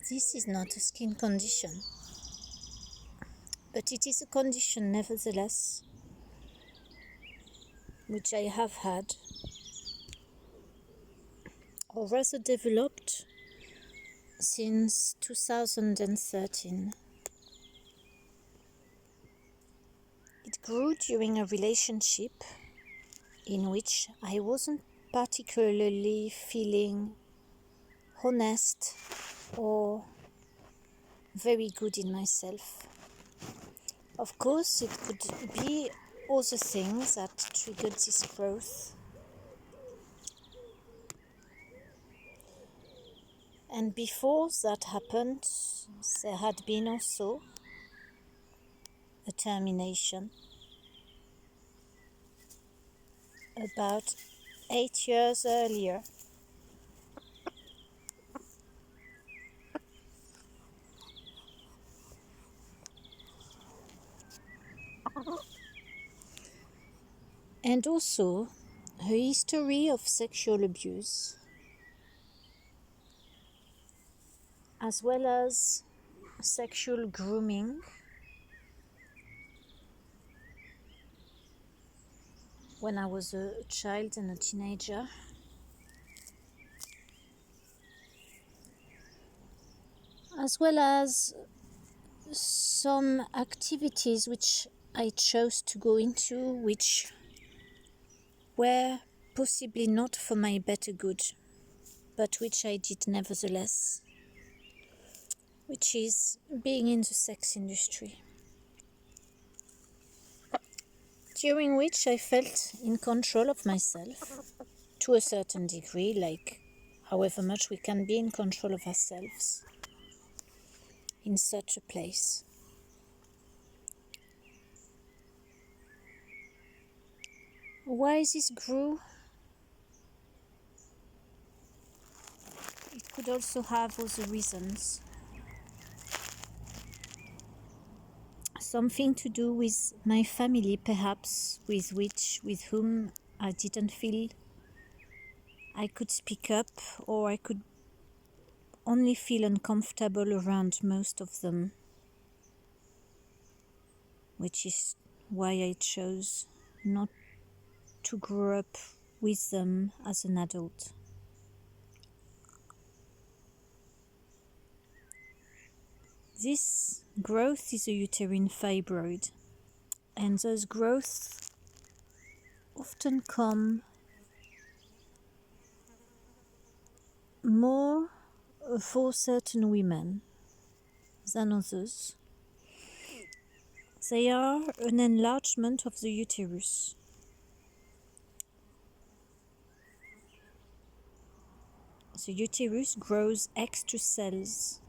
This is not a skin condition, but it is a condition nevertheless, which I have had, or rather developed, since 2013. It grew during a relationship in which I wasn't particularly feeling honest or very good in myself. Of course, it could be other things that triggered this growth. And before that happened, there had been also a termination about 8 years earlier. And also a history of sexual abuse, as well as sexual grooming when I was a child and a teenager. As well as some activities which I chose to go into, which were possibly not for my better good, but which I did nevertheless, which is being in the sex industry, during which I felt in control of myself to a certain degree, like however much we can be in control of ourselves in such a place. Why this grew? It could also have other reasons. Something to do with my family, perhaps, with whom I didn't feel I could speak up, or I could only feel uncomfortable around most of them, which is why I chose not to grow up with them as an adult. This growth is a uterine fibroid, and those growths often come more for certain women than others. They are an enlargement of the uterus. The uterus grows extra cells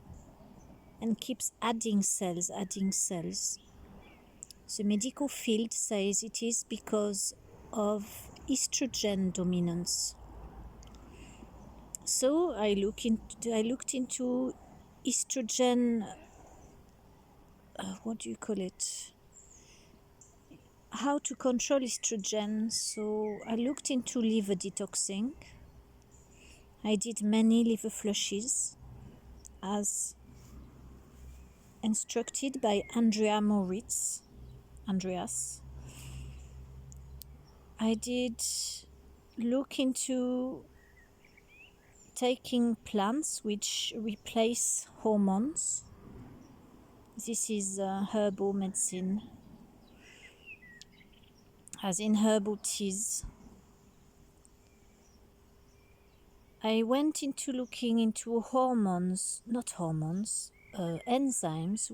and keeps adding cells. The medical field says it is because of estrogen dominance. So I looked into estrogen, how to control estrogen. So I looked into liver detoxing. I did many liver flushes as instructed by Andreas. I did look into taking plants which replace hormones. This is herbal medicine, as in herbal teas. I went into looking into enzymes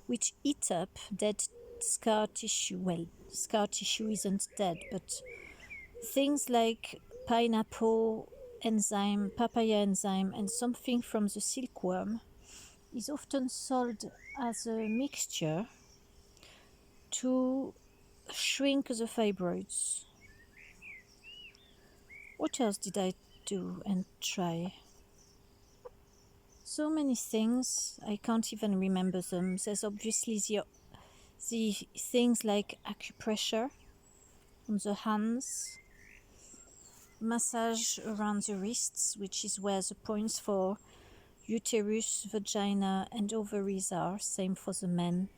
which eat up dead scar tissue. Well, scar tissue isn't dead, but things like papaya enzyme, and something from the silkworm is often sold as a mixture to shrink the fibroids. What else did I do and try? So many things, I can't even remember them. There's obviously the things like acupressure on the hands, massage around the wrists, which is where the points for uterus, vagina, and ovaries are. Same for the men.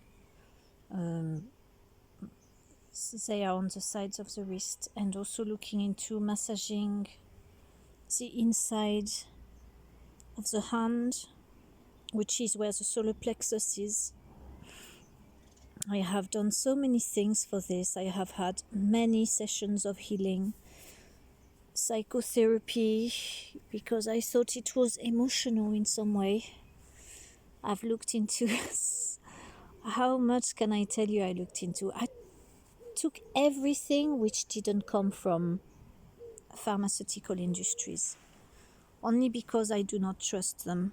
They are on the sides of the wrist, and also looking into massaging the inside of the hand, which is where the solar plexus is. I have done so many things for this. I have had many sessions of healing, psychotherapy, because I thought it was emotional in some way. I've looked into how much can I tell you I looked into? I took everything which didn't come from pharmaceutical industries, only because I do not trust them.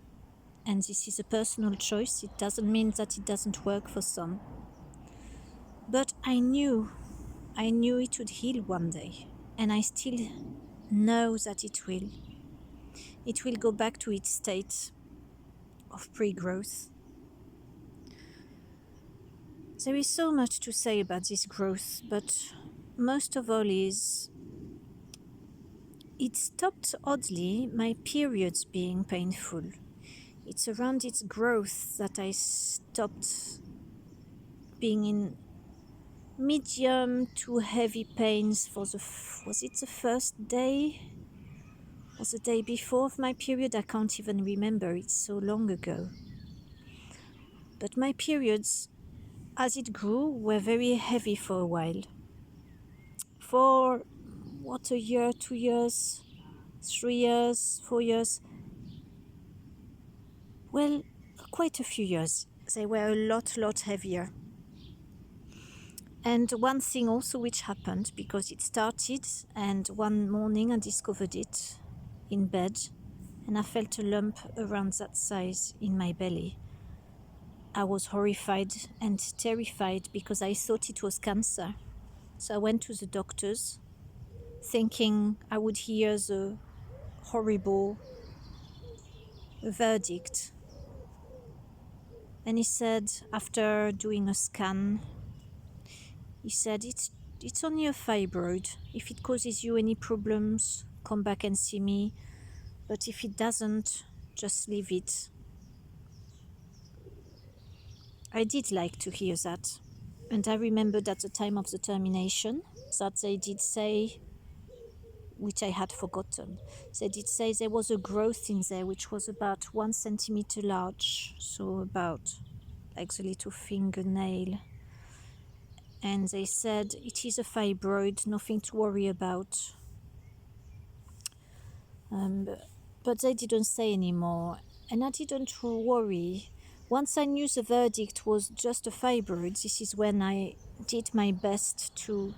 And this is a personal choice. It doesn't mean that it doesn't work for some. But I knew it would heal one day. And I still know that it will. It will go back to its state of pre-growth. There is so much to say about this growth, but most of all is it stopped oddly my periods being painful. It's around its growth that I stopped being in medium to heavy pains for was it the first day or the day before of my period? I can't even remember, it's so long ago. But my periods, as it grew, were very heavy for a while. For what, a year, 2 years, 3 years, 4 years? Well, quite a few years. They were a lot heavier. And one thing also which happened, because it started, and one morning I discovered it in bed, and I felt a lump around that size in my belly. I was horrified and terrified because I thought it was cancer. So I went to the doctors, thinking I would hear the horrible verdict. And he said, after doing a scan, he said, it's only a fibroid. If it causes you any problems, come back and see me. But if it doesn't, just leave it. I did like to hear that. And I remembered at the time of the termination that they did say, which I had forgotten, they did say there was a growth in there which was about 1 centimeter large, so about like the little fingernail. And they said it is a fibroid, nothing to worry about. But they didn't say anymore, and I didn't worry. Once I knew the verdict was just a fibroid, this is when I did my best to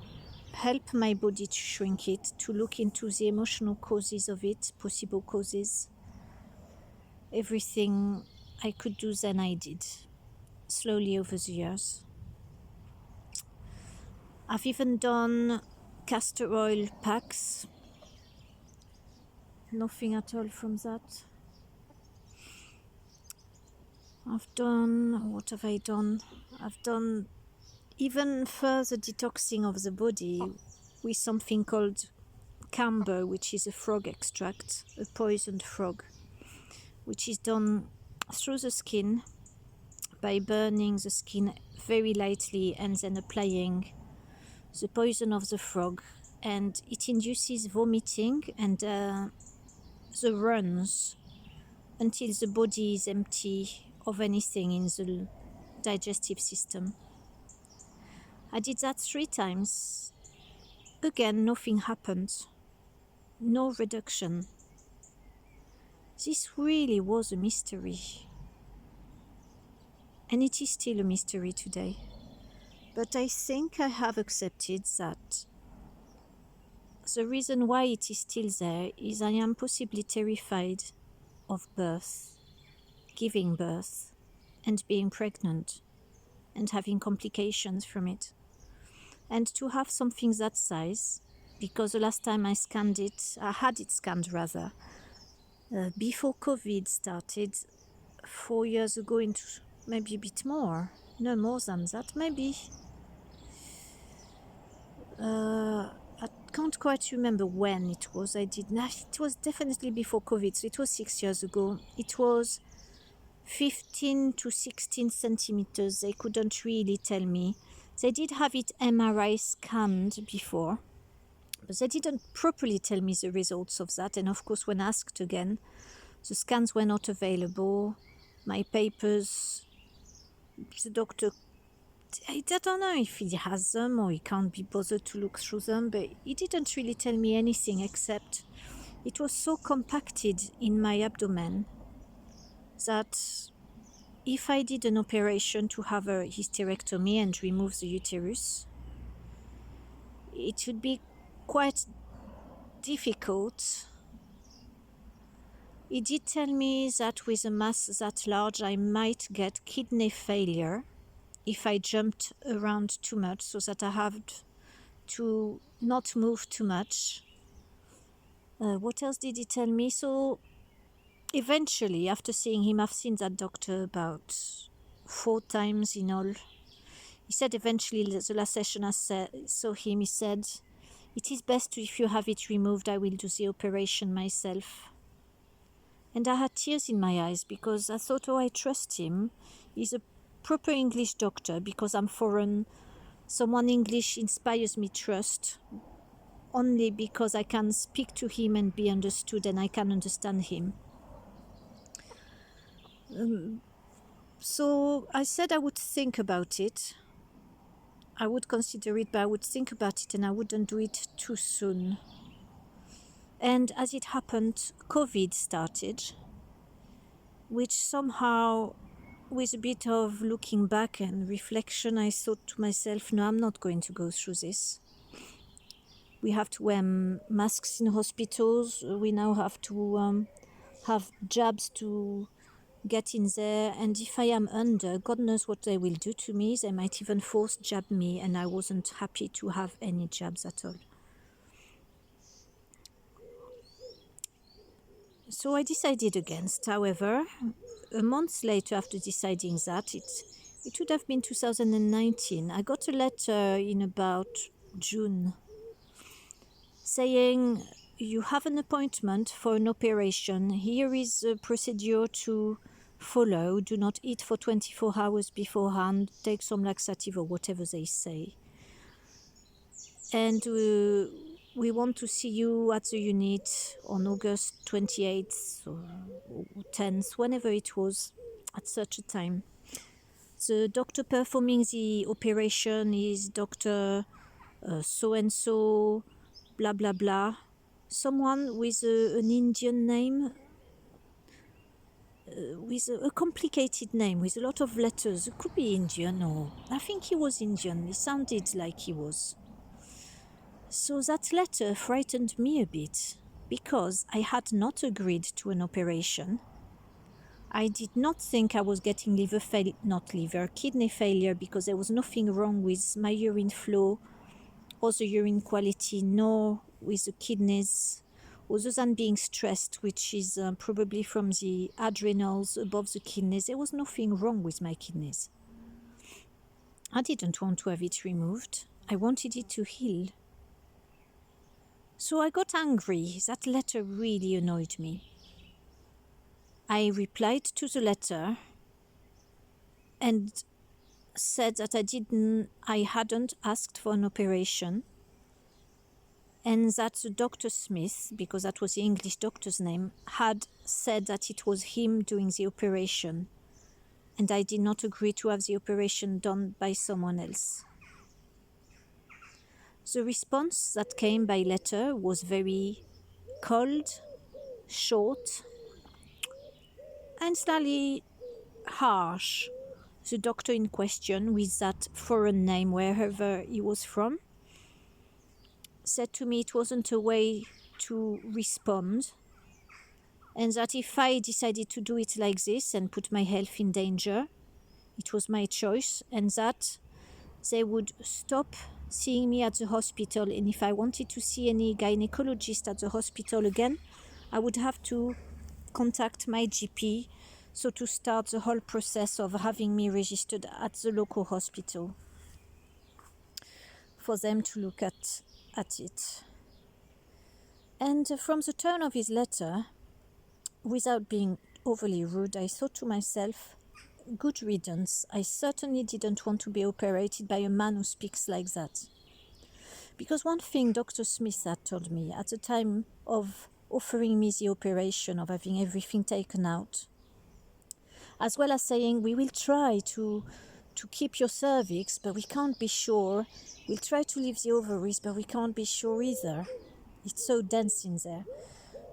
help my body to shrink it, to look into the emotional causes of it, possible causes. Everything I could do then I did, slowly over the years. I've even done castor oil packs. Nothing at all from that. What have I done? I've done even further detoxing of the body with something called camber, which is a frog extract, a poisoned frog, which is done through the skin by burning the skin very lightly and then applying the poison of the frog. And it induces vomiting and the runs until the body is empty of anything in the digestive system. I did that 3 times. Again, nothing happened. No reduction. This really was a mystery. And it is still a mystery today. But I think I have accepted that the reason why it is still there is I am possibly terrified of birth, giving birth, and being pregnant, and having complications from it. And to have something that size, because the last time I had it scanned rather, before COVID started, 4 years ago, into maybe a bit more, no more than that, maybe. I can't quite remember when it was. It was definitely before COVID, so it was 6 years ago. It was 15 to 16 centimeters. They couldn't really tell me. They did have it MRI scanned before, but they didn't properly tell me the results of that. And of course, when asked again, the scans were not available. My papers, the doctor, I don't know if he has them or he can't be bothered to look through them, but he didn't really tell me anything except it was so compacted in my abdomen that if I did an operation to have a hysterectomy and remove the uterus, it would be quite difficult. He did tell me that with a mass that large I might get kidney failure if I jumped around too much, so that I have to not move too much. What else did he tell me? So eventually, after seeing him, I've seen that doctor about 4 times in all. He said eventually, the last session I saw him, he said, "It is best if you have it removed, I will do the operation myself." And I had tears in my eyes because I thought, oh, I trust him. He's a proper English doctor because I'm foreign. Someone English inspires me trust only because I can speak to him and be understood and I can understand him. So I said I would think about it. I would consider it, but I would think about it and I wouldn't do it too soon. And as it happened, COVID started, which somehow, with a bit of looking back and reflection, I thought to myself, no, I'm not going to go through this. We have to wear masks in hospitals. We now have to have jabs to get in there. And if I am under, God knows what they will do to me. They might even force jab me, and I wasn't happy to have any jabs at all. So I decided against. However, a month later, after deciding that, it would have been 2019, I got a letter in about June saying, "You have an appointment for an operation. Here is a procedure to follow. Do not eat for 24 hours beforehand. Take some laxative," or whatever they say. "And we want to see you at the unit on August 28th or 10th, whenever it was, at such a time. The doctor performing the operation is Dr. So-and-so, blah, blah, blah. Someone with an Indian name, with a complicated name, with a lot of letters. It could be Indian, or I think he was Indian. It sounded like he was. So that letter frightened me a bit, because I had not agreed to an operation. I did not think I was getting kidney failure, because there was nothing wrong with my urine flow or the urine quality, nor with the kidneys, other than being stressed, which is probably from the adrenals above the kidneys. There was nothing wrong with my kidneys. I didn't want to have it removed. I wanted it to heal. So I got angry. That letter really annoyed me. I replied to the letter and said that I hadn't asked for an operation, and that Dr. Smith, because that was the English doctor's name, had said that it was him doing the operation, and I did not agree to have the operation done by someone else. The response that came by letter was very cold, short, and slightly harsh. The doctor in question, with that foreign name wherever he was from, said to me it wasn't a way to respond, and that if I decided to do it like this and put my health in danger, it was my choice, and that they would stop seeing me at the hospital, and if I wanted to see any gynecologist at the hospital again, I would have to contact my GP, so to start the whole process of having me registered at the local hospital for them to look at it. And from the tone of his letter, without being overly rude, I thought to myself, good riddance. I certainly didn't want to be operated by a man who speaks like that. Because one thing Dr. Smith had told me at the time of offering me the operation, of having everything taken out, as well as saying, we will try to keep your cervix, but we can't be sure. We'll try to leave the ovaries, but we can't be sure either. It's so dense in there.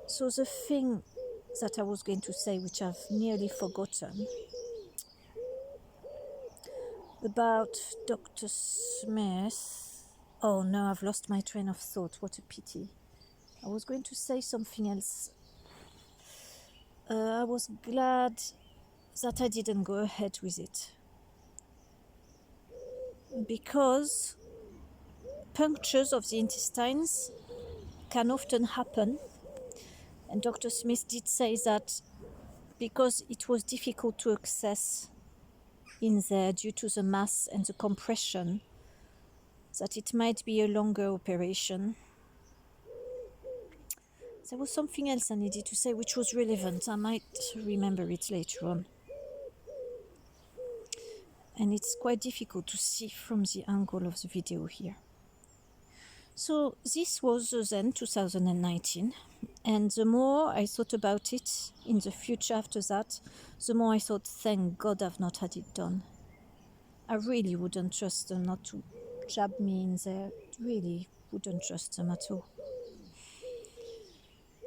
So the thing that I was going to say, which I've nearly forgotten, about Dr. Smith. Oh no, I've lost my train of thought. What a pity. I was going to say something else. I was glad that I didn't go ahead with it, because punctures of the intestines can often happen, and Dr. Smith did say that because it was difficult to access in there due to the mass and the compression, that it might be a longer operation. There was something else I needed to say which was relevant. I might remember it later on. And it's quite difficult to see from the angle of the video here. So this was then 2019, and the more I thought about it in the future after that, the more I thought, thank God I've not had it done. I really wouldn't trust them not to jab me in there. Really wouldn't trust them at all.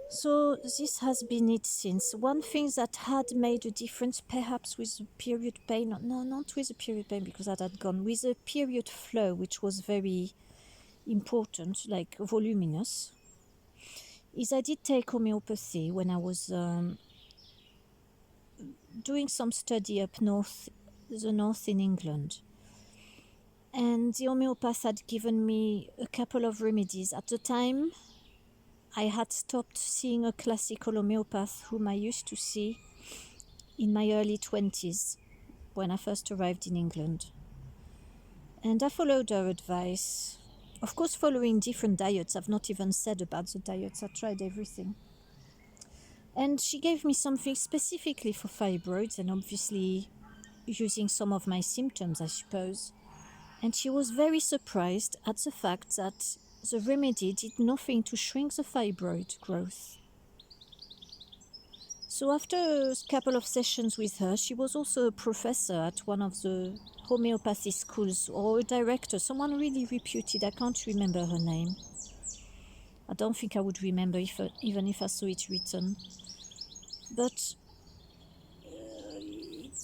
So this has been it since. One thing that had made a difference, perhaps with the period pain, no, not with the period pain because that had gone, with the period flow, which was very important, like voluminous, is I did take homeopathy when I was doing some study up north, the north in England. And the homeopath had given me a couple of remedies. At the time, I had stopped seeing a classical homeopath whom I used to see in my early 20s when I first arrived in England. And I followed her advice. Of course, following different diets. I've not even said about the diets. I tried everything. And she gave me something specifically for fibroids, and obviously using some of my symptoms, I suppose. And she was very surprised at the fact that the remedy did nothing to shrink the fibroid growth. So after a couple of sessions with her, she was also a professor at one of the homeopathy schools, or a director, someone really reputed. I can't remember her name. I don't think I would remember even if I saw it written. But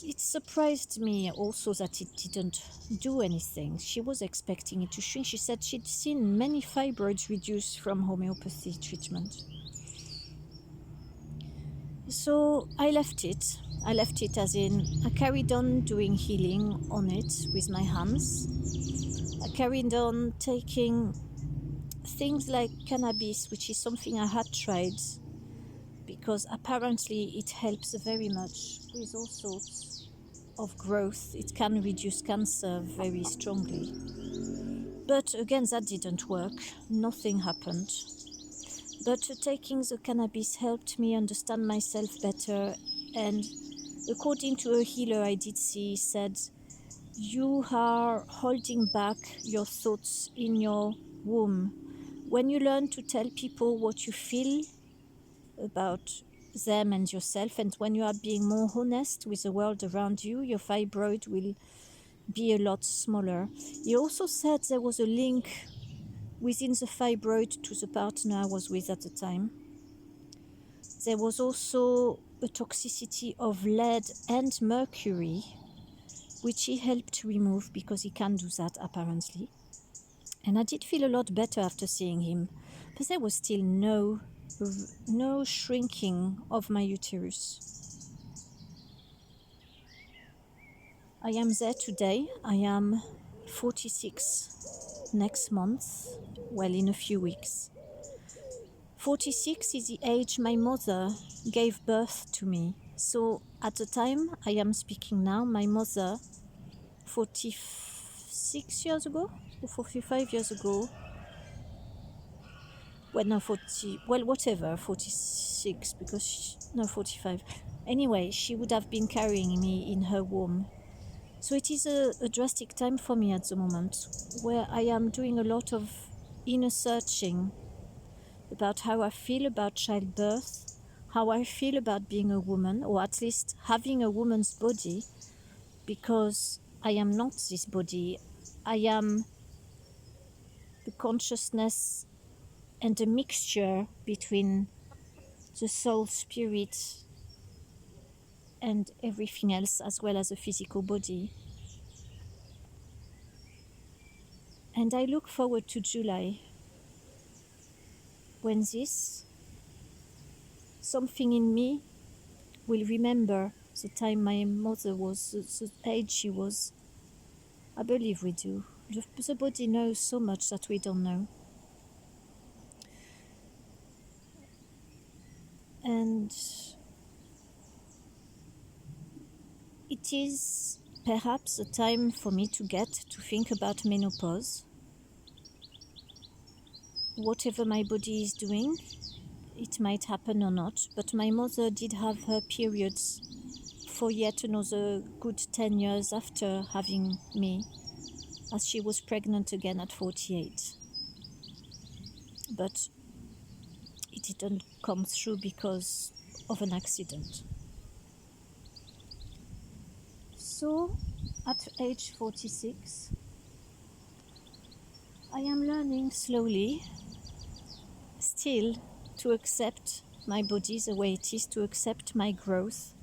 it surprised me also that it didn't do anything. She was expecting it to shrink. She said she'd seen many fibroids reduced from homeopathy treatment. So I left it. I left it as in, I carried on doing healing on it with my hands. I carried on taking things like cannabis, which is something I had tried, because apparently it helps very much with all sorts of growth. It can reduce cancer very strongly. But again, that didn't work. Nothing happened. But taking the cannabis helped me understand myself better, and according to a healer I did see, said, you are holding back your thoughts in your womb. When you learn to tell people what you feel about them and yourself, and when you are being more honest with the world around you, your fibroid will be a lot smaller. He also said there was a link within the fibroid to the partner I was with at the time. There was also a toxicity of lead and mercury, which he helped remove because he can do that apparently. And I did feel a lot better after seeing him, but there was still no shrinking of my uterus. I am there today. I am 46 next month, well, in a few weeks. 46 is the age my mother gave birth to me. So at the time I am speaking now, my mother, 46 years ago, or 45 years ago, well, no, 40, well, whatever, 46, because, no, 45. Anyway, she would have been carrying me in her womb. So it is a drastic time for me at the moment, where I am doing a lot of inner searching about how I feel about childbirth, how I feel about being a woman, or at least having a woman's body, because I am not this body. I am the consciousness and the mixture between the soul, spirit, and everything else, as well as a physical body. And I look forward to July, when this, something in me, will remember the time my mother was, the age she was. I believe we do. The body knows so much that we don't know. And it is perhaps a time for me to get to think about menopause. Whatever my body is doing, it might happen or not, but my mother did have her periods for yet another good 10 years after having me, as she was pregnant again at 48. But it didn't come through because of an accident. So, at age 46, I am learning slowly, still, to accept my body the way it is, to accept my growth.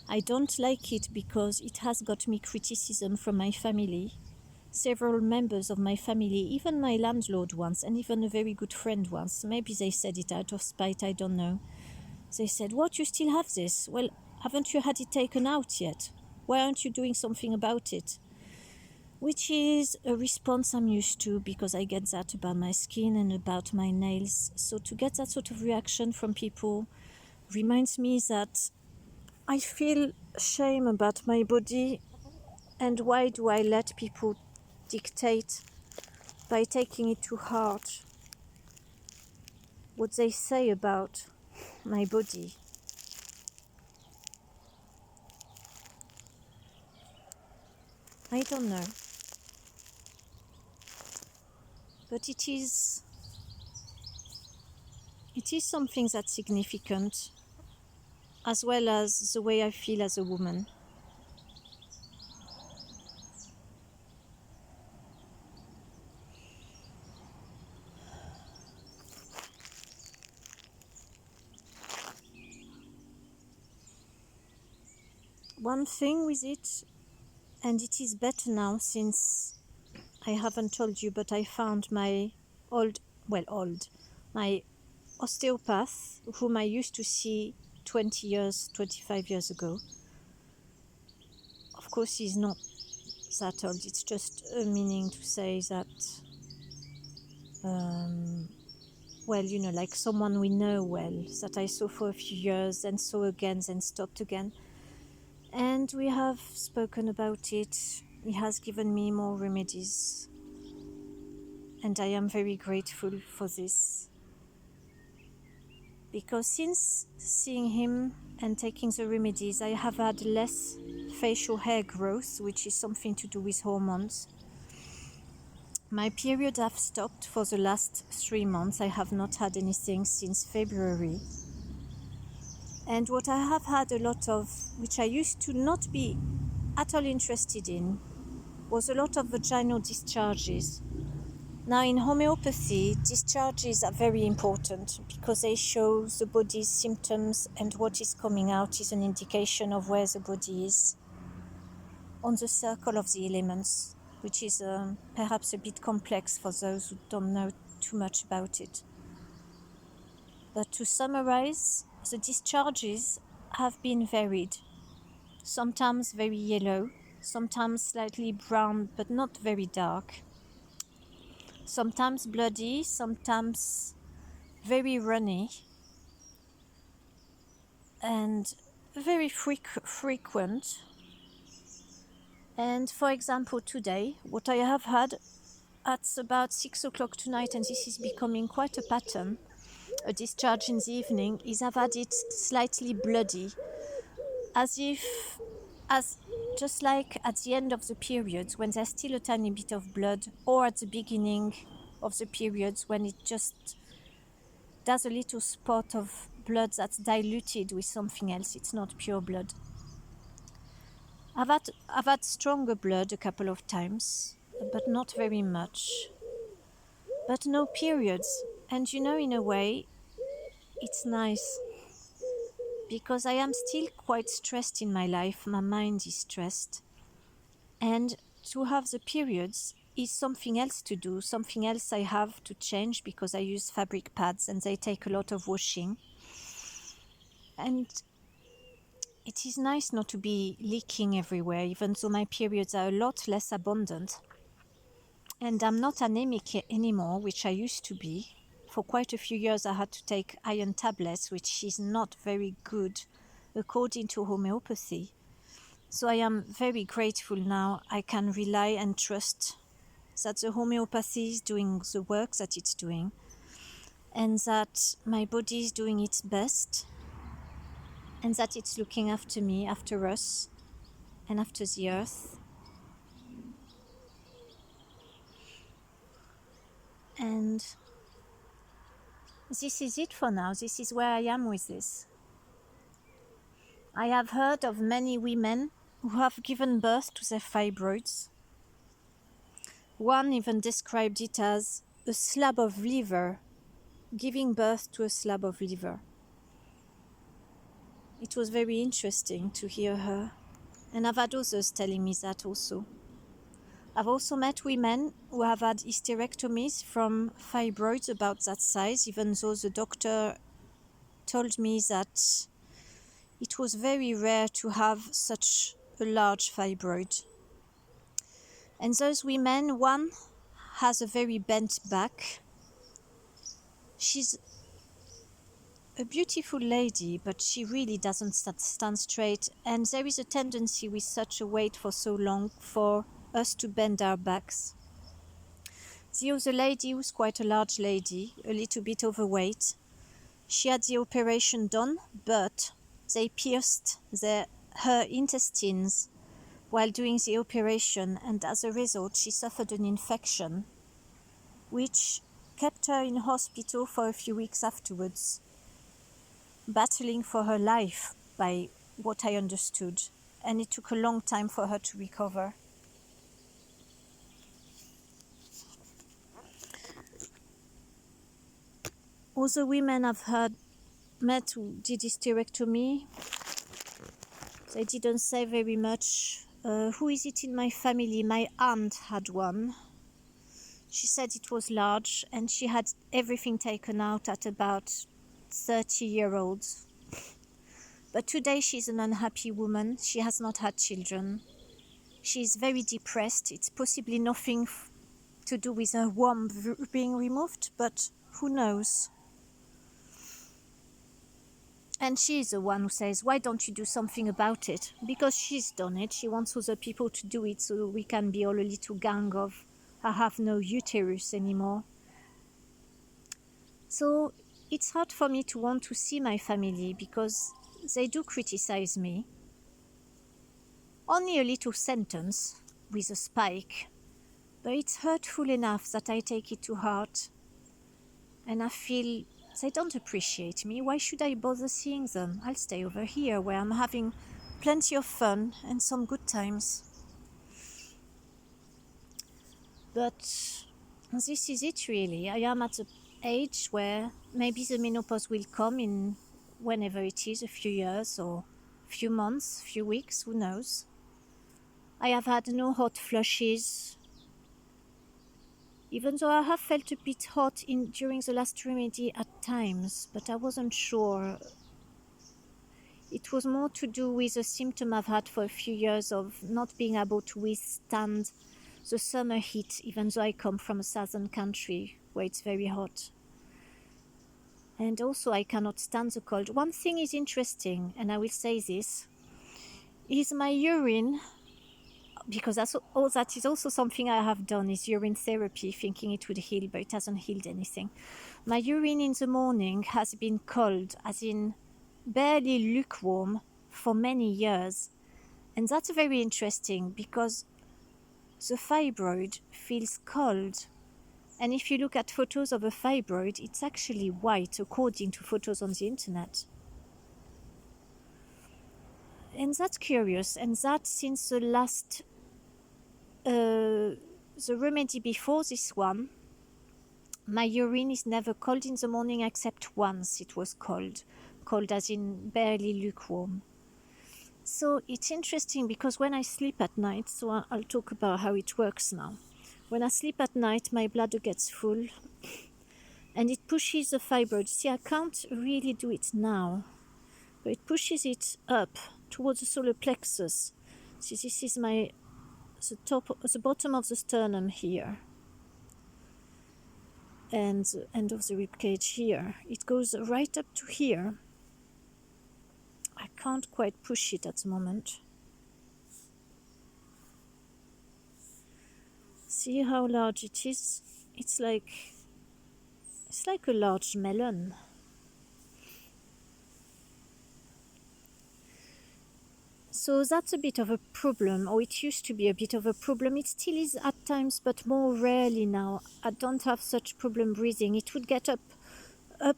I don't like it because it has got me criticism from my family, several members of my family, even my landlord once, and even a very good friend once. Maybe they said it out of spite, I don't know. They said, "What, you still have this? Well, haven't you had it taken out yet? Why aren't you doing something about it?" Which is a response I'm used to, because I get that about my skin and about my nails. So to get that sort of reaction from people reminds me that I feel shame about my body, and why do I let people dictate by taking it to heart what they say about my body? I don't know. But it is something that's significant, as well as the way I feel as a woman. One thing with it, and it is better now since I haven't told you, but I found my my osteopath, whom I used to see 25 years ago. Of course, he's not that old. It's just a meaning to say that, like someone we know well, that I saw for a few years, and saw again, then stopped again. And we have spoken about it. He has given me more remedies. And I am very grateful for this. Because since seeing him and taking the remedies, I have had less facial hair growth, which is something to do with hormones. My period have stopped for the last 3 months. I have not had anything since February. And what I have had a lot of, which I used to not be at all interested in, was a lot of vaginal discharges. Now, in homeopathy, discharges are very important because they show the body's symptoms, and what is coming out is an indication of where the body is on the circle of the elements, which is perhaps a bit complex for those who don't know too much about it. But to summarize, the discharges have been varied. Sometimes very yellow, sometimes slightly brown but not very dark. Sometimes bloody, sometimes very runny, and very frequent. And for example, today, what I have had at about 6 o'clock tonight, and this is becoming quite a pattern, a discharge in the evening is I've had it slightly bloody, as just like at the end of the periods when there's still a tiny bit of blood, or at the beginning of the periods when it just does a little spot of blood that's diluted with something else. It's not pure blood. I've had stronger blood a couple of times, but not very much. But no periods. And in a way, it's nice, because I am still quite stressed in my life. My mind is stressed. And to have the periods is something else to do, something else I have to change, because I use fabric pads and they take a lot of washing. And it is nice not to be leaking everywhere, even though my periods are a lot less abundant. And I'm not anemic anymore, which I used to be. For quite a few years I had to take iron tablets, which is not very good according to homopathy. So I am very grateful now. I can rely and trust that the homeopathy is doing the work that it's doing, and that my body is doing its best, and that it's looking after me, after us, and after the earth. And this is it for now. This is where I am with this. I have heard of many women who have given birth to their fibroids. One even described it as a slab of liver, giving birth to a slab of liver. It was very interesting to hear her. And I've had others telling me that also. I've also met women who have had hysterectomies from fibroids about that size, even though the doctor told me that it was very rare to have such a large fibroid. And those women, one has a very bent back. She's a beautiful lady, but she really doesn't stand straight. And there is a tendency with such a weight for so long for us to bend our backs. The other lady was quite a large lady, a little bit overweight. She had the operation done, but they pierced her intestines while doing the operation, and as a result she suffered an infection, which kept her in hospital for a few weeks afterwards, battling for her life, by what I understood, and it took a long time for her to recover. Other women I've met who did hysterectomy, they didn't say very much. Who is it in my family? My aunt had one. She said it was large, and she had everything taken out at about 30-year-old. But today she's an unhappy woman. She has not had children. She's very depressed. It's possibly nothing to do with her womb being removed, but who knows? And she's the one who says, why don't you do something about it? Because she's done it. She wants other people to do it, so we can be all a little gang of, I have no uterus anymore. So it's hard for me to want to see my family, because they do criticize me. Only a little sentence with a spike, but it's hurtful enough that I take it to heart. And I feel they don't appreciate me. Why should I bother seeing them? I'll stay over here where I'm having plenty of fun and some good times. But this is it really. I am at an age where maybe the menopause will come in whenever it is, a few years or a few months, a few weeks, who knows. I have had no hot flushes, even though I have felt a bit hot during the last remedy at times, but I wasn't sure. It was more to do with a symptom I've had for a few years of not being able to withstand the summer heat, even though I come from a southern country where it's very hot. And also I cannot stand the cold. One thing is interesting, and I will say this, is my urine because that is also something I have done, is urine therapy, thinking it would heal, but it hasn't healed anything. My urine in the morning has been cold, as in barely lukewarm, for many years. And that's very interesting because the fibroid feels cold. And if you look at photos of a fibroid, it's actually white, according to photos on the internet. And that's curious. And that since the last, the remedy before this one, my urine is never cold in the morning except once it was cold. Cold as in barely lukewarm. So it's interesting because when I sleep at night, so I'll talk about how it works now. When I sleep at night, my bladder gets full and it pushes the fibroid. See, I can't really do it now, but it pushes it up towards the solar plexus. See, this is the bottom of the sternum here, and the end of the rib cage here. It goes right up to here. I can't quite push it at the moment. See how large it is? It's like a large melon. So that's a bit of a problem, or it used to be a bit of a problem. It still is at times, but more rarely now. I don't have such problem breathing. It would get up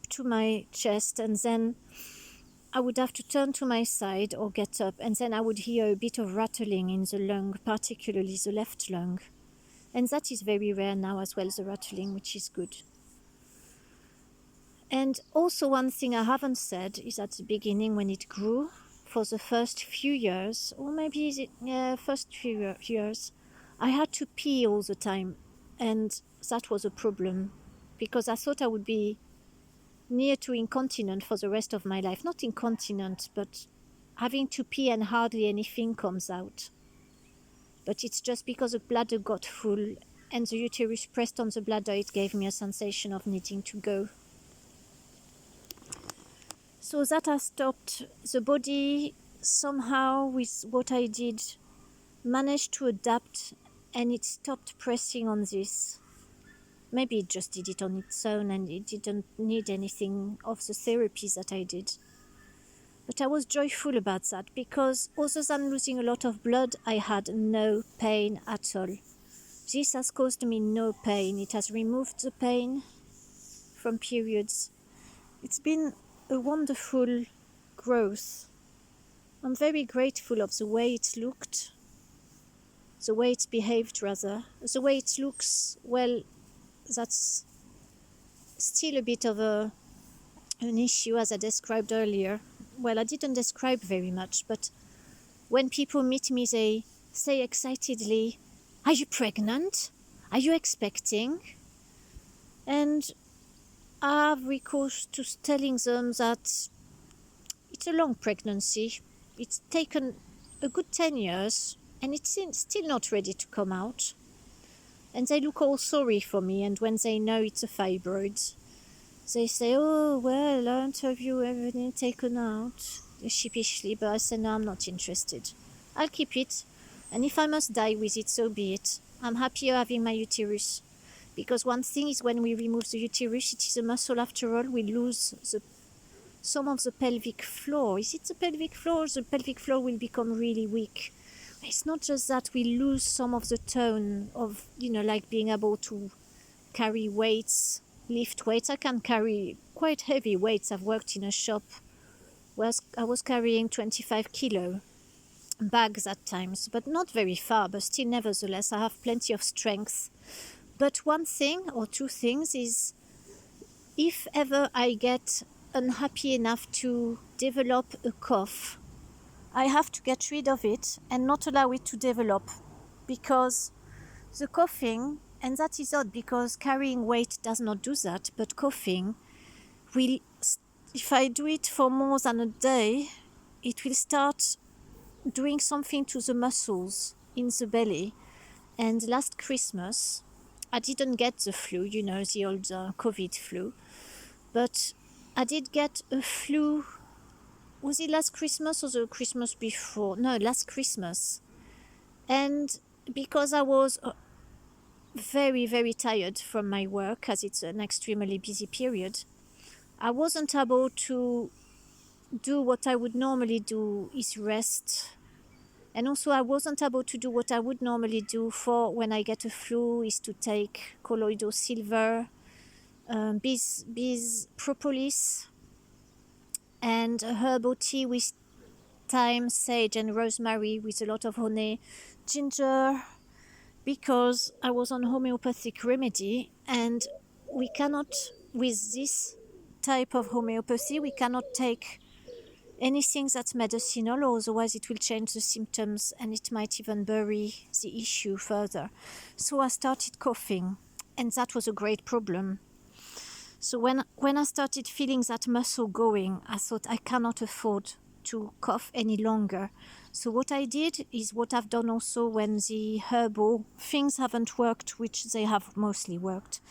to my chest, and then I would have to turn to my side or get up, and then I would hear a bit of rattling in the lung, particularly the left lung. And that is very rare now as well, the rattling, which is good. And also one thing I haven't said is at the beginning when it grew, for the first few years, or maybe first few years, I had to pee all the time. And that was a problem because I thought I would be near to incontinent for the rest of my life. Not incontinent, but having to pee and hardly anything comes out. But it's just because the bladder got full and the uterus pressed on the bladder, it gave me a sensation of needing to go. So that has stopped. The body somehow, with what I did, managed to adapt, and it stopped pressing on this. Maybe it just did it on its own and it didn't need anything of the therapies that I did. But I was joyful about that because other than losing a lot of blood, I had no pain at all. This has caused me no pain. It has removed the pain from periods. It's been a wonderful growth. I'm very grateful of the way it looked, the way it behaved rather. The way it looks, well, that's still a bit of an issue as I described earlier. Well, I didn't describe very much, but when people meet me, they say excitedly, "Are you pregnant? Are you expecting?" And I have recourse to telling them that it's a long pregnancy. It's taken a good 10 years and it's still not ready to come out. And they look all sorry for me, and when they know it's a fibroid, they say, "Oh, well, aren't have you everything taken out?" Sheepishly, but I say, "No, I'm not interested. I'll keep it, and if I must die with it, so be it. I'm happier having my uterus." Because one thing is, when we remove the uterus, it is a muscle after all. We lose some of the pelvic floor. Is it the pelvic floor? The pelvic floor will become really weak. It's not just that, we lose some of the tone of, like being able to carry weights, lift weights. I can carry quite heavy weights. I've worked in a shop where I was carrying 25 kilo bags at times, but not very far, but still nevertheless I have plenty of strength. But one thing or two things is, if ever I get unhappy enough to develop a cough, I have to get rid of it and not allow it to develop, because the coughing, and that is odd because carrying weight does not do that, but coughing will, if I do it for more than a day, it will start doing something to the muscles in the belly. And last Christmas, I didn't get the flu, the old COVID flu, but I did get a flu. Was it last Christmas or the Christmas before? No, last Christmas. And because I was very, very tired from my work, as it's an extremely busy period, I wasn't able to do what I would normally do, is rest. And also I wasn't able to do what I would normally do for when I get a flu, is to take colloidal silver, bees propolis, and a herbal tea with thyme, sage and rosemary with a lot of honey, ginger, because I was on homeopathic remedy, and we cannot, with this type of homeopathy, we cannot take anything that's medicinal, or otherwise it will change the symptoms and it might even bury the issue further. So I started coughing, and that was a great problem. So when I started feeling that muscle going, I thought I cannot afford to cough any longer. So what I did is what I've done also when the herbal things haven't worked, which they have mostly worked,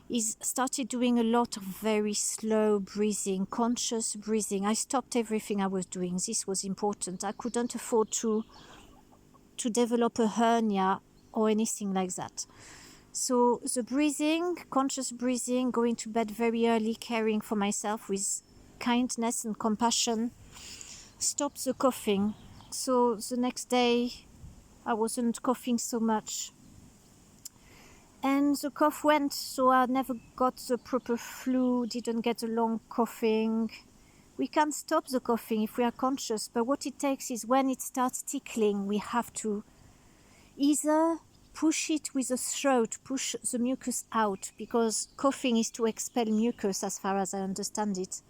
is started doing a lot of very slow breathing, conscious breathing. I stopped everything I was doing. This was important. I couldn't afford to develop a hernia or anything like that. So the breathing, conscious breathing, going to bed very early, caring for myself with kindness and compassion, stopped the coughing. So the next day I wasn't coughing so much. And the cough went, so I never got the proper flu, didn't get a long coughing. We can stop the coughing if we are conscious, but what it takes is when it starts tickling, we have to either push it with the throat, push the mucus out, because coughing is to expel mucus as far as I understand it.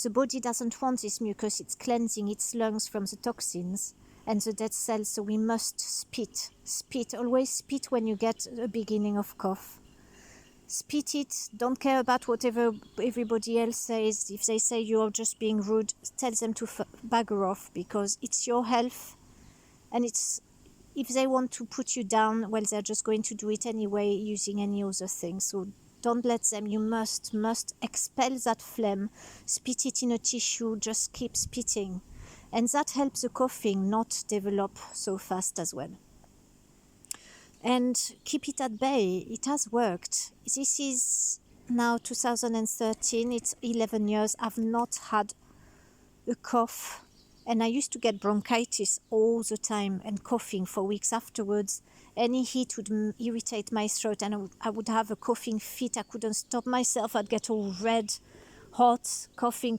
The body doesn't want this mucus, it's cleansing its lungs from the toxins and the dead cells, so we must spit. Spit, always spit when you get a beginning of cough. Spit it, don't care about whatever everybody else says. If they say you're just being rude, tell them to bugger off, because it's your health, and it's, if they want to put you down, well, they're just going to do it anyway using any other thing. So don't let them. You must expel that phlegm, spit it in a tissue, just keep spitting. And that helps the coughing not develop so fast as well. And keep it at bay. It has worked. This is now 2013. It's 11 years. I've not had a cough. And I used to get bronchitis all the time and coughing for weeks afterwards. Any heat would irritate my throat, and I would have a coughing fit. I couldn't stop myself. I'd get all red, hot, coughing,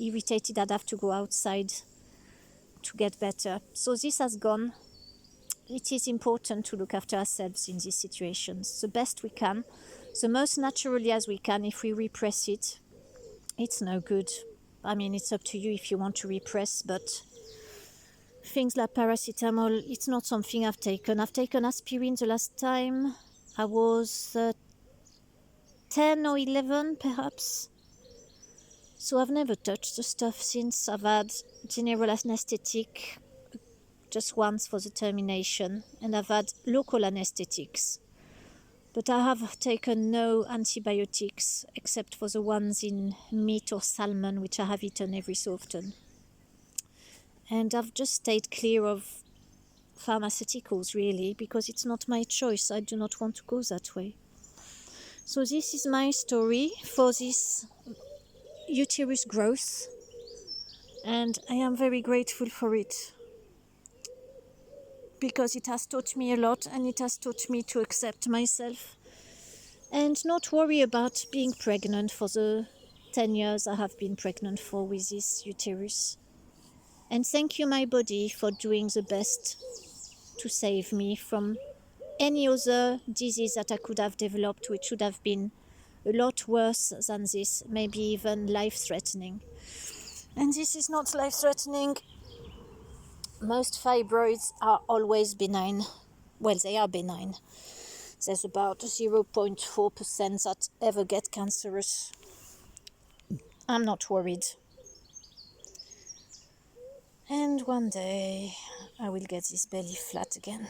irritated. I'd have to go outside to get better. So this has gone. It is important to look after ourselves in these situations the best we can, the most naturally as we can. If we repress it, it's no good. I mean, it's up to you if you want to repress, but things like paracetamol, it's not something I've taken. I've taken aspirin the last time I was 10 or 11, perhaps. So I've never touched the stuff since. I've had general anesthetic just once for the termination, and I've had local anesthetics. But I have taken no antibiotics except for the ones in meat or salmon, which I have eaten every so often. And I've just stayed clear of pharmaceuticals, really, because it's not my choice. I do not want to go that way. So this is my story for this uterus growth, and I am very grateful for it, because it has taught me a lot, and it has taught me to accept myself and not worry about being pregnant for the 10 years I have been pregnant for with this uterus. And thank you, my body, for doing the best to save me from any other disease that I could have developed, which would have been a lot worse than this, maybe even life-threatening. And this is not life-threatening. Most fibroids are always benign. Well, they are benign. There's about 0.4% that ever get cancerous. I'm not worried. And one day I will get this belly flat again.